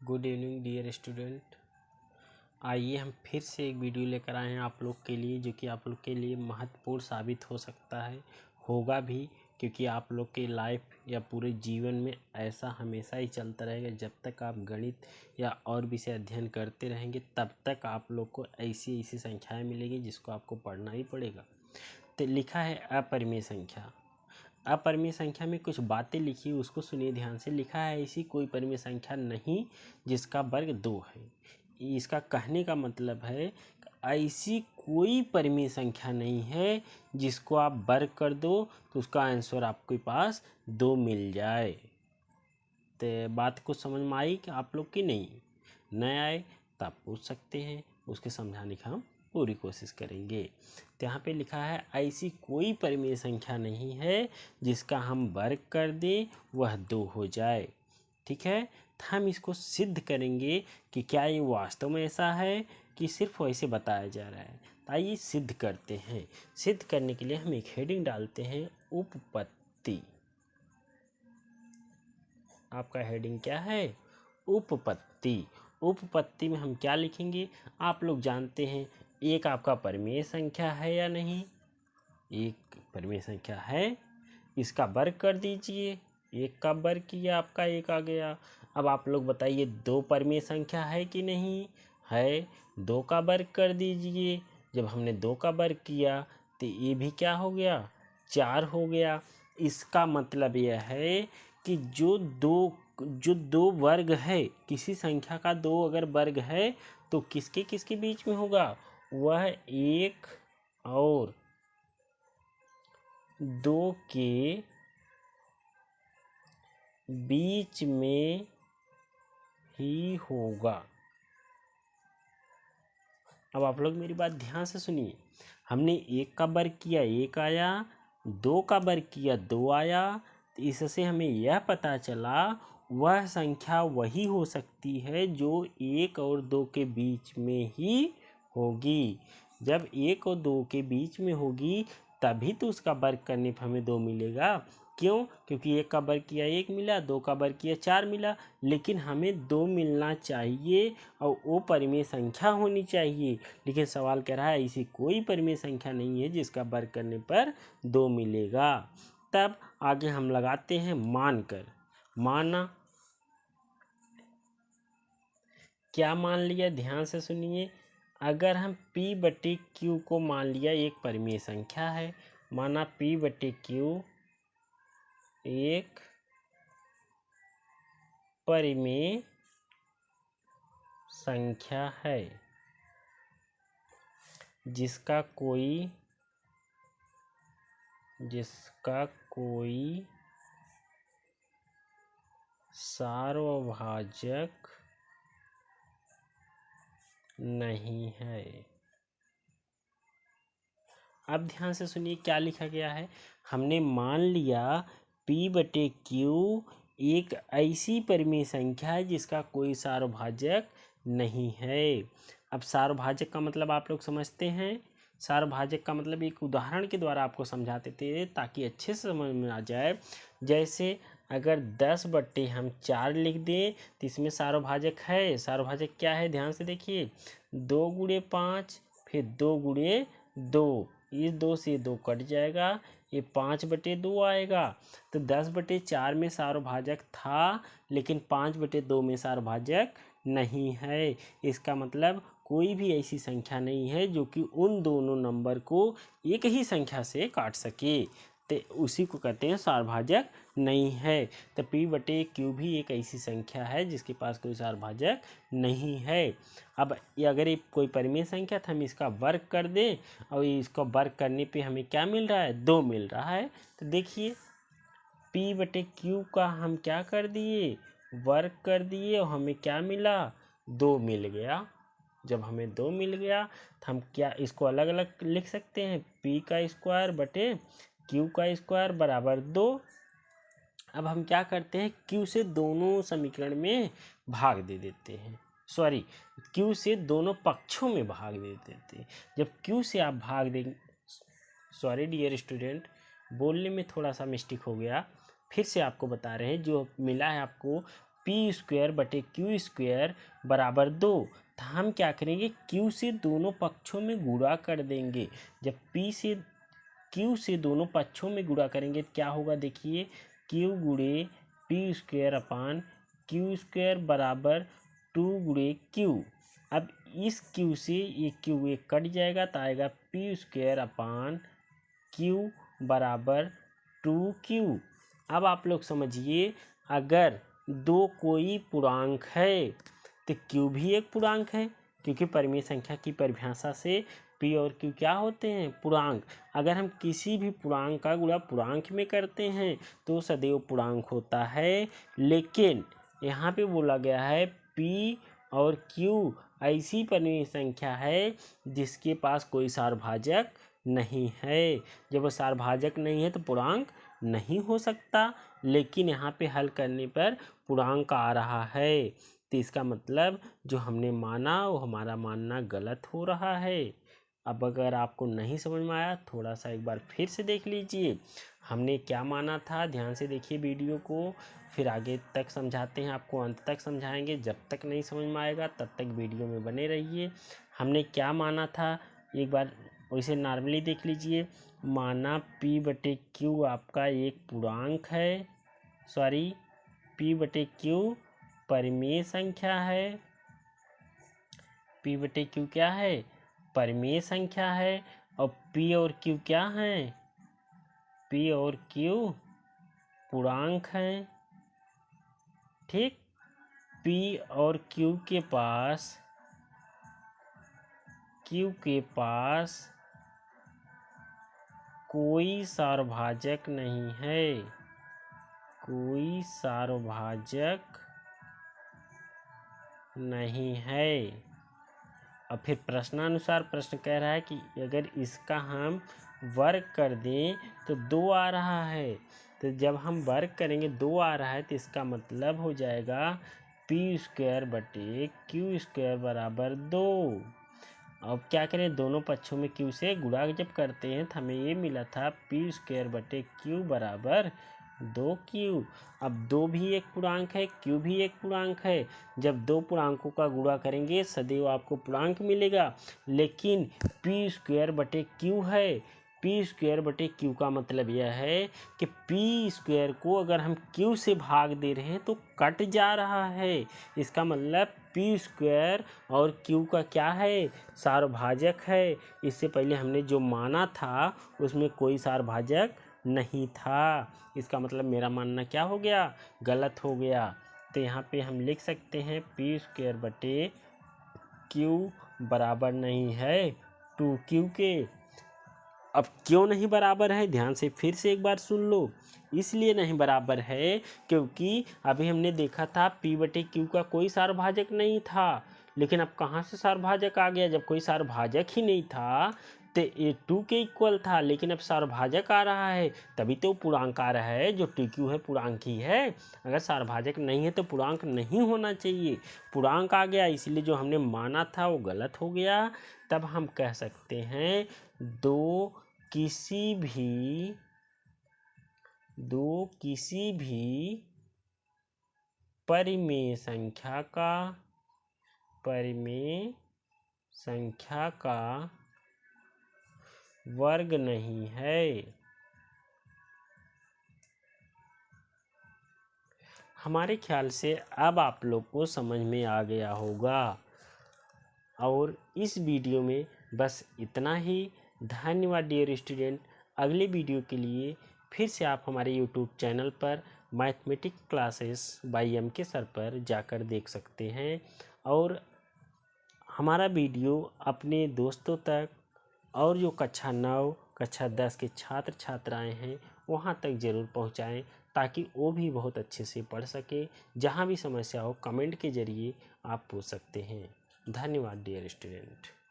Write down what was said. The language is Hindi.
Good evening dear student. आइए हम फिर से एक वीडियो लेकर आए हैं आप लोग के लिए, जो कि आप लोग के लिए महत्वपूर्ण साबित हो सकता है, होगा भी, क्योंकि आप लोग के लाइफ या पूरे जीवन में ऐसा हमेशा ही चलता रहेगा। जब तक आप गणित या और विषय अध्ययन करते रहेंगे तब तक आप लोग को ऐसी ऐसी संख्याएँ मिलेगी जिसको आपको पढ़ना ही पड़ेगा। तो लिखा है अपरिमेय संख्या। अपरिमेय संख्या में कुछ बातें लिखी, उसको सुनिए ध्यान से। लिखा है ऐसी कोई परिमेय संख्या नहीं जिसका वर्ग 2 है। इसका कहने का मतलब है ऐसी कोई परिमेय संख्या नहीं है जिसको आप वर्ग कर दो तो उसका आंसर आपके पास 2 मिल जाए। तो बात को समझ में आई कि आप लोग की नहीं आए तो आप पूछ सकते हैं, उसके समझाने का हम पूरी कोशिश करेंगे। तो यहाँ पे लिखा है ऐसी कोई परिमेय संख्या नहीं है जिसका हम वर्ग कर दें वह 2 हो जाए। ठीक है, तो हम इसको सिद्ध करेंगे कि क्या ये वास्तव में ऐसा है कि सिर्फ वैसे बताया जा रहा है। तो आइए सिद्ध करते हैं। सिद्ध करने के लिए हम एक हेडिंग डालते हैं, उपपत्ति। आपका हेडिंग क्या है? उपपत्ति। उपपत्ति में हम क्या लिखेंगे? आप लोग जानते हैं एक आपका परिमेय संख्या है या नहीं? एक परिमेय संख्या है, इसका वर्ग कर दीजिए। एक का वर्ग किया, आपका एक आ गया। अब आप लोग बताइए 2 परिमेय संख्या है कि नहीं है? 2 का वर्ग कर दीजिए। जब हमने 2 का वर्ग किया तो ये भी क्या हो गया? 4 हो गया। इसका मतलब यह है कि जो दो वर्ग है, किसी संख्या का 2 अगर वर्ग है तो किसके किसके बीच में होगा? वह 1 और 2 के बीच में ही होगा। अब आप लोग मेरी बात ध्यान से सुनिए। हमने 1 का वर्ग किया 1 आया, 2 का वर्ग किया 2 आया। तो इससे हमें यह पता चला वह संख्या वही हो सकती है जो 1 और 2 के बीच में ही होगी। जब 1 और 2 के बीच में होगी तभी तो उसका वर्ग करने पर हमें 2 मिलेगा। क्यों? क्योंकि 1 का वर्ग किया 1 मिला, 2 का वर्ग किया 4 मिला, लेकिन हमें 2 मिलना चाहिए और वो परिमेय संख्या होनी चाहिए। लेकिन सवाल कह रहा है ऐसी कोई परिमेय संख्या नहीं है जिसका वर्ग करने पर 2 मिलेगा। तब आगे हम लगाते हैं मानकर। माना, क्या मान लिया? ध्यान से सुनिए। अगर हम P/Q को मान लिया एक परिमेय संख्या है, माना P/Q एक परिमेय संख्या है जिसका कोई सार्वभाजक नहीं है। अब ध्यान से सुनिए क्या लिखा गया है। हमने मान लिया P/Q एक ऐसी परिमेय संख्या है जिसका कोई सार्वभाजक नहीं है। अब सार्वभाजक का मतलब आप लोग समझते हैं। सार्वभाजक का मतलब एक उदाहरण के द्वारा आपको समझाते थे ताकि अच्छे से समझ में आ जाए। जैसे अगर 10 हम 4 लिख दें तो इसमें सार्वभाजक है। सार्वभाजक क्या है? ध्यान से देखिए, 2 गुणे 5 फिर 2 गुणे 2, इस 2 से 2 कट जाएगा, ये 5/2 आएगा। तो 10/4 में सार्वभाजक था लेकिन 5/2 में सार्वभाजक नहीं है। इसका मतलब कोई भी ऐसी संख्या नहीं है जो कि उन दोनों नंबर को एक ही संख्या से काट सके, तो उसी को कहते हैं सार्वभाजक नहीं है। तो P/Q भी एक ऐसी संख्या है जिसके पास कोई सार्वभाजक नहीं है। अब ये अगर ये कोई परिमेय संख्या तो हम इसका वर्ग कर दें और इसको वर्ग करने पे हमें क्या मिल रहा है? 2 मिल रहा है। तो देखिए P/Q का हम क्या कर दिए? वर्ग कर दिए और हमें क्या मिला? 2 मिल गया। जब हमें 2 मिल गया तो हम क्या इसको अलग अलग लिख सकते हैं? P² बराबर 2। अब हम क्या करते हैं? Q से दोनों समीकरण में भाग दे देते हैं। सॉरी, Q से दोनों पक्षों में भाग दे देते हैं। जब Q से आप भाग देंगे, सॉरी डियर स्टूडेंट, बोलने में थोड़ा सा मिस्टेक हो गया। फिर से आपको बता रहे हैं, जो मिला है आपको पी स्क्वायर बटे क्यू स्क्वायर बराबर 2। तो हम क्या करेंगे, क्यू से दोनों पक्षों में गुणा कर देंगे। जब पी से क्यू से दोनों पक्षों में गुणा करेंगे तो क्या होगा, देखिए क्यू गुणे P square upon Q square बराबर 2 गुणे क्यू। अब इस क्यू से ये क्यू एक कट जाएगा तो आएगा पी स्क्वायर अपान क्यू बराबर 2q। अब आप लोग समझिए, अगर दो कोई पूर्णांक है तो q भी एक पूर्णांक है, क्योंकि परिमेय संख्या की परिभाषा से p और q क्या होते हैं, पूर्णांक। अगर हम किसी भी पूर्णांक का गुणा पूर्णांक में करते हैं तो सदैव पूर्णांक होता है। लेकिन यहाँ पे बोला गया है p और q ऐसी परिमेय संख्या है जिसके पास कोई सारभाजक नहीं है। जब वो सारभाजक नहीं है तो पूर्णांक नहीं हो सकता, लेकिन यहाँ पे हल करने पर पूर्णांक आ रहा है। तो इसका मतलब जो हमने माना वो हमारा मानना गलत हो रहा है। अब अगर आपको नहीं समझ में आया, थोड़ा सा एक बार फिर से देख लीजिए हमने क्या माना था। ध्यान से देखिए वीडियो को, फिर आगे तक समझाते हैं, आपको अंत तक समझाएंगे। जब तक नहीं समझ में आएगा तब तक वीडियो में बने रहिए। हमने क्या माना था एक बार वैसे नॉर्मली देख लीजिए। माना p बटे क्यू आपका एक पूर्णांक है, सॉरी p बटे क्यू परिमेय संख्या है। p बटे क्यू क्या है, परिमेय संख्या है। और p और q क्या है, p और q पूर्णांक हैं। ठीक, p और q के पास कोई सारभाजक नहीं है, कोई सारभाजक नहीं है। अब फिर प्रश्नानुसार प्रश्न कह रहा है कि अगर इसका हम वर्ग कर दें तो 2 आ रहा है। तो जब हम वर्ग करेंगे 2 आ रहा है तो इसका मतलब हो जाएगा पी स्क्वायर बटे क्यू स्क्वायर बराबर 2। अब क्या करें, दोनों पक्षों में क्यू से गुणा जब करते हैं तो हमें ये मिला था पी स्क्वायर बटे क्यू बराबर 2q। अब 2 भी एक पूर्णांक है, q भी एक पूर्णांक है। जब दो पूर्णांकों का गुणा करेंगे सदैव आपको पूर्णांक मिलेगा। लेकिन पी स्क्वायर बटे क्यू है, पी स्क्वायर बटे क्यू का मतलब यह है कि पी स्क्वायर को अगर हम क्यू से भाग दे रहे हैं तो कट जा रहा है। इसका मतलब पी स्क्वायर और क्यू का क्या है, सारभाजक है। इससे पहले हमने जो माना था उसमें कोई सारभाजक नहीं था। इसका मतलब मेरा मानना क्या हो गया, गलत हो गया। तो यहाँ पे हम लिख सकते हैं पी स्क्वायर बटे क्यू बराबर नहीं है 2q के। अब क्यों नहीं बराबर है, ध्यान से फिर से एक बार सुन लो। इसलिए नहीं बराबर है क्योंकि अभी हमने देखा था p बटे क्यू का कोई सारभाजक नहीं था। लेकिन अब कहाँ से सारभाजक आ गया, जब कोई सारभाजक ही नहीं था तो ये 2 के इक्वल था। लेकिन अब सारभाजक आ रहा है तभी तो पूर्णांक आ रहा है। जो TQ है पूर्णांक ही है, अगर सारभाजक नहीं है तो पूर्णांक नहीं होना चाहिए। पूर्णांक आ गया, इसलिए जो हमने माना था वो गलत हो गया। तब हम कह सकते हैं दो किसी भी परिमेय संख्या का वर्ग नहीं है। हमारे ख्याल से अब आप लोग को समझ में आ गया होगा। और इस वीडियो में बस इतना ही। धन्यवाद डियर स्टूडेंट। अगले वीडियो के लिए फिर से आप हमारे यूट्यूब चैनल पर mathematics classes bye MK sir पर जाकर देख सकते हैं। और हमारा वीडियो अपने दोस्तों तक और जो कक्षा 9 कक्षा 10 के छात्र छात्राएं हैं वहां तक ज़रूर पहुंचाएं, ताकि वो भी बहुत अच्छे से पढ़ सके। जहां भी समस्या हो कमेंट के ज़रिए आप पूछ सकते हैं। धन्यवाद डियर स्टूडेंट।